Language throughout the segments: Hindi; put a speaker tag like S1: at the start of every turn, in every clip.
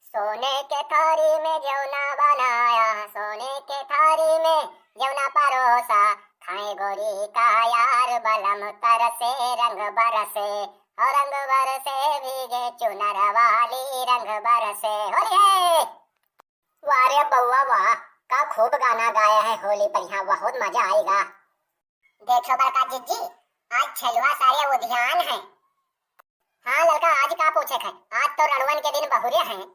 S1: सोने के थारी में जौना बनाया, सोने के थारी में जौना परोसा, खाए गोरी का यार बलम तरसे रंग बरसे, और रंग बरसे भीगे चुनर वाली रंग बरसे। होली वारे बउआ वाह, का खूब गाना गाया है होली पर, यहाँ बहुत मजा आएगा। देखो बड़का जिज्जी, आज छलवा सारे उद्यान है। हाँ लड़का, आज का पूछे है, आज तो रणवन के दिन बहुरे हैं।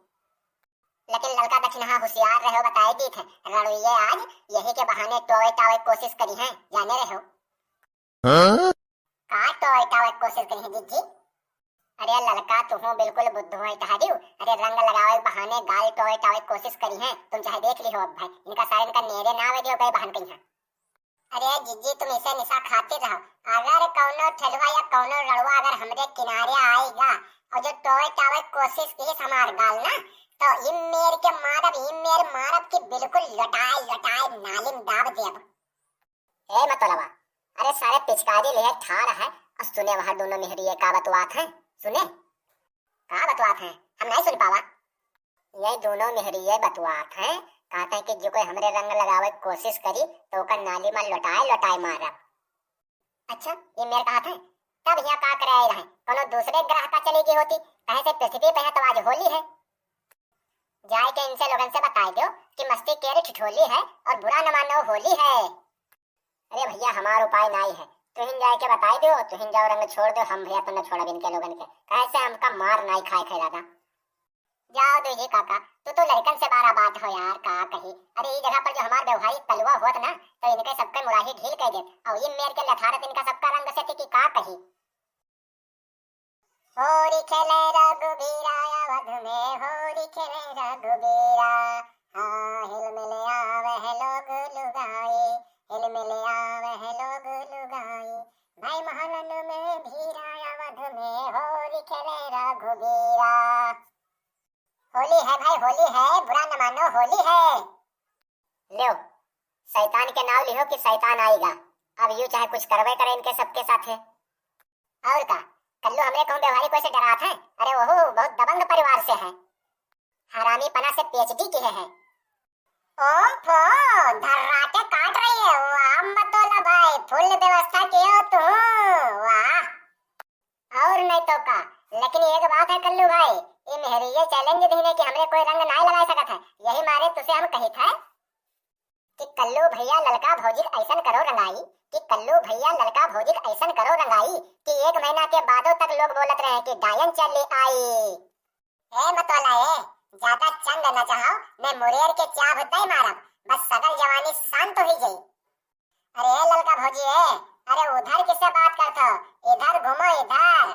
S1: लेकिन लड़का दक्षिणा होशियार रहो, बताए दी थे रणुइये आज यही के बहाने टोए टावे कोशिश करी है, जाने रहो। का टोए टावे कोशिश करी है जिज्जी? अरे लड़का तुम बिल्कुल बुद्धू है टहरियो। अरे रंग लगावे बहाने गाल टोए टावे कोशिश करी है, तुम चाहे देख ली हो। अब भाई इनका सारे इनका नेरे ना वे दियो गए बहन कहीं। अरे जिज्जी तुम इसे निशा खाते रहो, अगर कौनो ठलवा या कौनो रड़वा अगर हमरे किनारे आएगा और जो टोए टावे कोशिश की हमार गाल ना, तो इम मेर के मारब की बिल्कुल लटाए नालिम दाब देब। ए मतलबा, अरे सारे पिचकारी ले ठार है और सुने वहां दोनों मेहरिये का बतवात है। सुने का बतवात है, हम नहीं सुन पावा। ये दोनों मेहरिये बतवात है, कहते हैं कि जो कोई हमरे रंग लगावे कोशिश करी तो ओकर नाली में लटाए मारब। अच्छा ये मेरे कहा था, तब यहाँ का करे रहे, कोनो दूसरे ग्रह का चली गई होती, कहे से पृथ्वी पे है तो आज होली है। जाए के इनसे लोगन से बता दो कि मस्ती केरी ठिठोली है और बुरा न मानो होली है। अरे भैया हमारा उपाय नहीं है, तुहिन जाए के बता दो, तुहिन जाओ रंग छोड़ दो, हम भैया तो न छोड़ इनके लोगन के, कैसे हमका मार नहीं खाए दादा। जाओ दो जी काका, तो लड़कन से बारा बात हो यार, का कही। अरे ये जगह पर जो हमार व्यवहारी तलवा होत ना, तो इनके सबके मुराही ढील कह दे, और ये मेर के लठारत इनका सबका रंग से थी कि का कही। होरी खेले रघुबीरा अवध में, होरी खेले रघुबीरा, हाँ हिल मिले आवे है लोग लुगाई, हिल मिले आवे है लोग लुगाई, भाई महलन में भीरा अवध में, होरी खेले रघुबीरा। होली है भाई, होली है, बुरा न मानो होली है। लो शैतान के नाम लिहो कि शैतान आएगा। अब यूं चाहे कुछ करवे करे इनके सबके साथ है। और का कल्लू हमरे कहूं व्यवहारिक कोई से डरात है? अरे वो बहुत दबंग परिवार से है, हरामी पना से पीएचडी की है। ओफो धर्राटे काट रही है, वाह मतोला भाई, फुल व्यवस्था की हो तू, वाह। और नहीं तो का, लेकिन एक बात है कल्लू भाई, ये मेहरिये चैलेंज दीने कि हमरे कोई रंग ना लगा सकत है, यही मारे तुसे हम कही था कि कल्लू भैया ललका भौजी ऐसन करो रंगाई, कि कल्लू भैया ललका भौजी ऐसन करो रंगाई कि 1 महीना के बादों तक लोग बोलत रहे कि डायन चली आई। ए मतवाला ए, ज्यादा चंद न चाहो, मैं मुरेर के चाह नहीं मारब, बस सगल जवानी शांत हो ही जाई। अरे ललका भौजी ए, अरे उधर किससे बात करते हो, इधर घूमो इधर।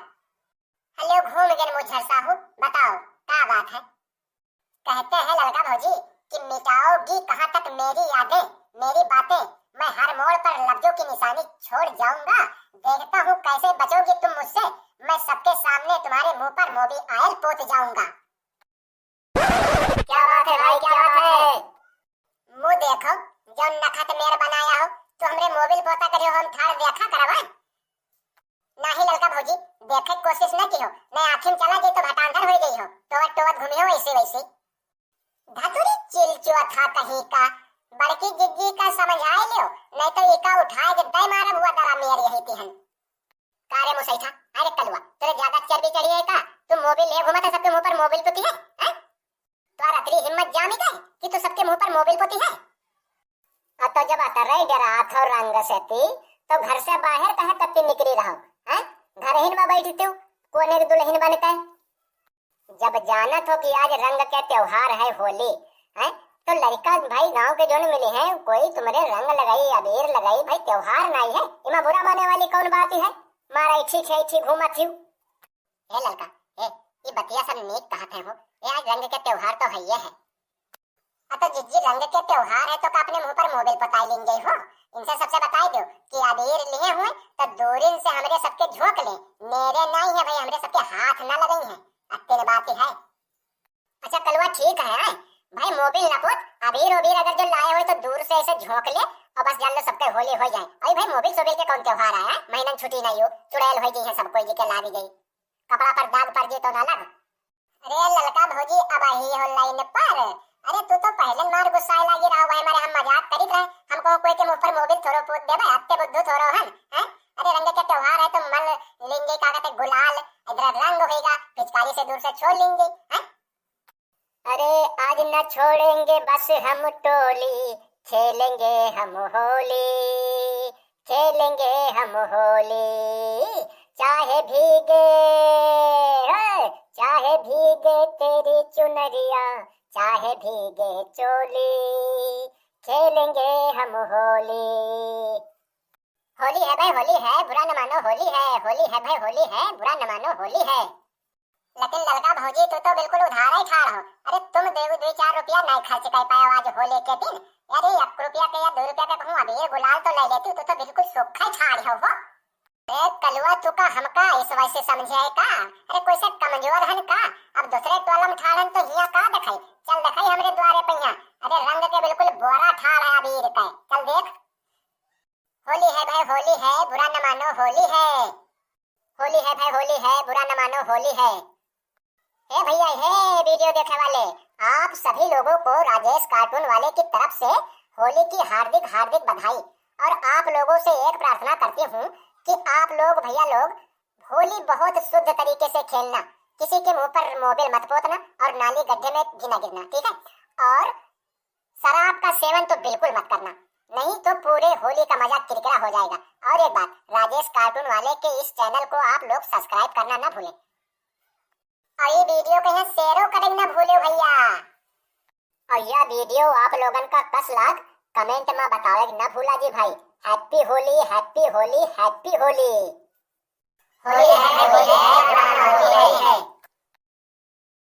S1: हेलो घूम गए मुझे साहू, बताओ क्या बात है। कहते हैं ललका भौजी कि मिटाओगी कहाँ तक मेरी यादें, मेरी बातें, मैं हर मोड़ पर लफ्जों की निशानी छोड़ जाऊंगा, देखता हूँ कैसे बचोगी तुम मुझसे, मैं सबके सामने तुम्हारे मुंह पर मोबी ऑयल पोत जाऊंगा। क्या बात है भाई, क्या बात है? मुंह देखो जो नखत मेर बनाया हो, तो हमरे मोबिल पोता करियो, हम थार देखा करवा नहीं ललका भौजी, देखे कोशिश न की हो, मैं आँखें चला गई तो भटांधर हो गई हो, टोवत घूमी हो वैसे वैसे। धतुरी चिलचुआ था कहीं का, बड़की जिज्जी का समझ आए लियो, नहीं तो एका उठाए के दे मारब हुआ दरा मेर यही तिहन। कारे मुसई था, अरे कलवा तेरे ज्यादा चर्बी चढ़ी है का, तू मोबिल ले घुमा था सबके मुंह पर मोबिल पोती है, हैं? तो अतरी हिम्मत जामी गई कि तू सबके मुंह पर मोबिल पोती है। तो जब अतरे डरा थो रंग से ती, तो घर से बाहर कहे कत्ती निकली रहो, हैं? घर ही में बैठी तू, कोने की दुल्हन बनता है। जब जानत हो कि आज रंग के त्योहार है होली, हैं? तो लड़का भाई गांव के जो मिले हैं, कोई तुम्हारे रंग लगाई अबीर लगाई, भाई त्योहार नहीं है, इमा बुरा माने वाली कौन बात है? मारा इच्छी घूमा थी। ए लड़का ए, ये बतिया सब नेक कहत है हो, ये आज रंग के त्योहार तो है ये है। तो जिज्जी रंग के त्योहार है तो का अपने मुंह पर मोबिल पताई लेंगे हो, इनसे सबसे बताई दो कि अबीर लिए हुए तो दूरिन से हमरे सबके झोंक ले, मेरे नहीं है भाई, हमरे सबके हाथ ना लगई है, अत्ते बात है। अच्छा कलवा ठीक है भाई, मोबिल न पोत, अबीर अगर जो लाए हो तो दूर से ऐसे झोंक ले और बस जान लो सबके होली हो जाए। अरे भाई मोबिल सोबिल के कौन त्योहार आया, महीना छुट्टी नहीं हो, चुड़ैल हो गई है सब कोई जी के लागी गई, कपड़ा पर दाग पड़ जी तो ना लग। अरे ललका भौजी अब आई हो लाइन पर। अरे तू तो पहले मार गुस्सा लागी रहा भाई मारे हम मजाक करित रहे। हमको कोई के मुंह पर मोबिल थोड़ो पूछ दे भाई अत्ते बुद्धू थोड़ो हन हैं। अरे रंग के त्योहार है तो मल लेंगे का कहते गुलाल इधर रंग होएगा पिचकारी से दूर से छोड़ लेंगे हैं। अरे आज न छोड़ेंगे बस हम टोली खेलेंगे हम होली खेलेंगे हम होली चाहे भीगे चाहे भीगे तेरी चुनरिया चाहे भीगे चोली खेलेंगे हम होली। होली है भाई होली है बुरा न मानो होली है भाई होली है बुरा न मानो होली है। लेकिन लड़का भौजी तू तो बिल्कुल उधार ही ठाड़ हो। अरे तुम देव 2-4 रुपया नहीं खर्च कर पाए आज होली के दिन। अरे 1 रुपया के या 2 रुपया के कहूँ अभी ये गुलाल तो ले लेती तू तो बिल्कुल सूखा ही छाड़ हो। अरे कलुआ तू का हमका इस वैसे समझे का। अरे कोई से कमजोर हन का अब दूसरे टोलम ठाड़न तो हिया का दिखाई चल दिखाई हमरे द्वारे पे यहाँ। अरे रंग के बिल्कुल बोरा ठाड़ है अबीर का चल देख। होली है भाई होली है बुरा न मानो होली है भाई होली है बुरा न मानो होली है। हे भैया हे वीडियो देखने वाले आप सभी लोगों को राजेश कार्टून वाले की तरफ से होली की हार्दिक हार्दिक बधाई। और आप लोगों से एक प्रार्थना करती हूँ कि आप लोग भैया लोग होली बहुत शुद्ध तरीके से खेलना किसी के मुंह पर मोबिल मत पोतना और नाली गड्ढे में भी न गिरना ठीक है। और शराब का सेवन तो बिल्कुल मत करना नहीं तो पूरे होली का मजा किरकिरा हो जाएगा। और एक बात राजेश कार्टून वाले के इस चैनल को आप लोग सब्सक्राइब करना ना भूलें और ये वीडियो को यहाँ शेयर करना ना भूलो भैया। और यह वीडियो आप लोगन का 10 लाख कमेंट में बताओ ना भूला जी भाई। Happy Holi happy Holi happy Holi. Holi है होली है।